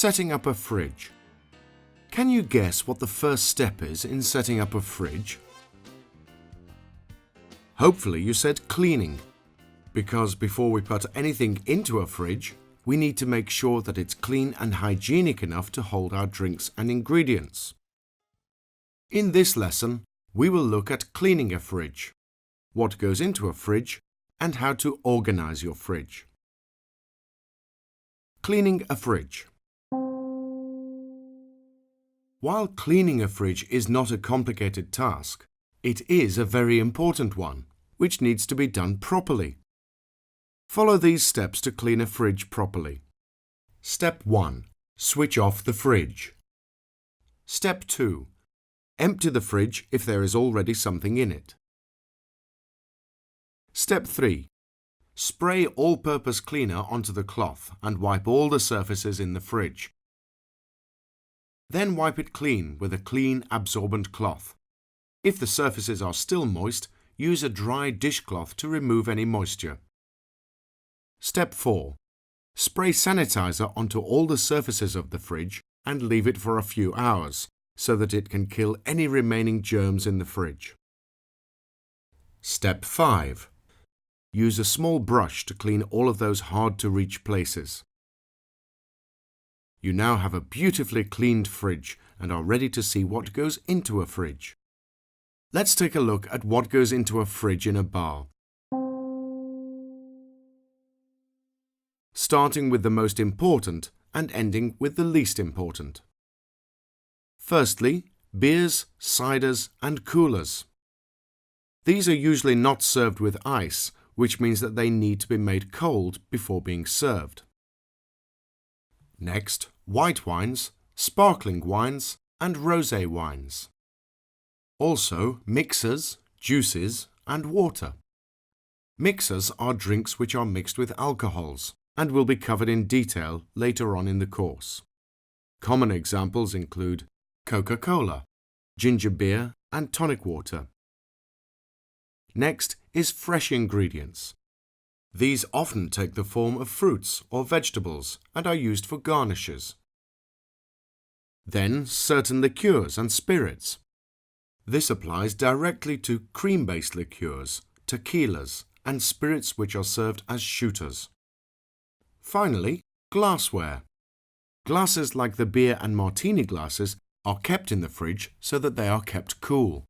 Setting up a fridge. Can you guess what the first step is in setting up a fridge? Hopefully you said cleaning, because before we put anything into a fridge, we need to make sure that it's clean and hygienic enough to hold our drinks and ingredients. In this lesson, we will look at cleaning a fridge, what goes into a fridge, and how to organize your fridge. Cleaning a fridge. While cleaning a fridge is not a complicated task, it is a very important one, which needs to be done properly. Follow these steps to clean a fridge properly. Step 1. Switch off the fridge. Step 2. Empty the fridge if there is already something in it. Step 3. Spray all-purpose cleaner onto the cloth and wipe all the surfaces in the fridge. Then wipe it clean with a clean, absorbent cloth. If the surfaces are still moist, use a dry dishcloth to remove any moisture. Step 4. Spray sanitizer onto all the surfaces of the fridge and leave it for a few hours, so that it can kill any remaining germs in the fridge. Step 5. Use a small brush to clean all of those hard-to-reach places. You now have a beautifully cleaned fridge and are ready to see what goes into a fridge. Let's take a look at what goes into a fridge in a bar. Starting with the most important and ending with the least important. Firstly, beers, ciders and coolers. These are usually not served with ice, which means that they need to be made cold before being served. Next, white wines, sparkling wines and rosé wines. Also, mixers, juices and water. Mixers are drinks which are mixed with alcohols and will be covered in detail later on in the course. Common examples include Coca-Cola, ginger beer and tonic water. Next is fresh ingredients. These often take the form of fruits or vegetables and are used for garnishes. Then certain liqueurs and spirits. This applies directly to cream-based liqueurs, tequilas, and spirits which are served as shooters. Finally, glassware. Glasses like the beer and martini glasses are kept in the fridge so that they are kept cool.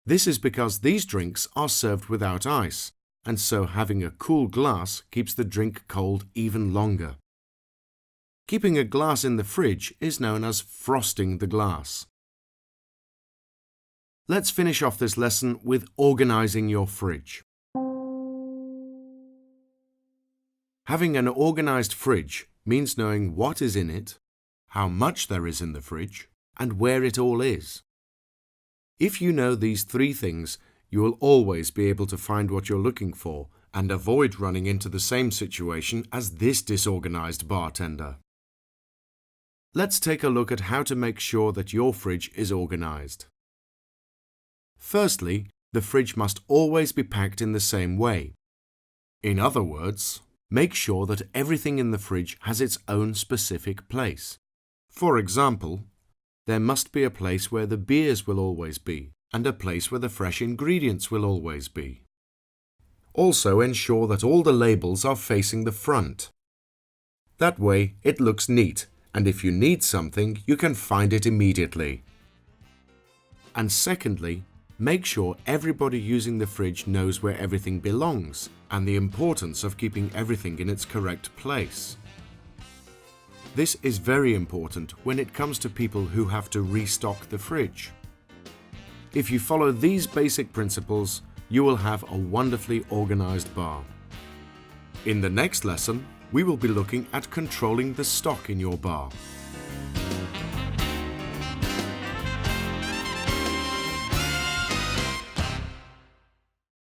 This is because these drinks are served without ice, and so having a cool glass keeps the drink cold even longer. Keeping a glass in the fridge is known as frosting the glass. Let's finish off this lesson with organizing your fridge. Having an organized fridge means knowing what is in it, how much there is in the fridge, and where it all is. If you know these three things, you will always be able to find what you're looking for and avoid running into the same situation as this disorganized bartender. Let's take a look at how to make sure that your fridge is organized. Firstly, the fridge must always be packed in the same way. In other words, make sure that everything in the fridge has its own specific place. For example, there must be a place where the beers will always be, and a place where the fresh ingredients will always be. Also ensure that all the labels are facing the front. That way it looks neat, and if you need something, you can find it immediately. And secondly, make sure everybody using the fridge knows where everything belongs and the importance of keeping everything in its correct place. This is very important when it comes to people who have to restock the fridge. If you follow these basic principles, you will have a wonderfully organized bar. In the next lesson, we will be looking at controlling the stock in your bar.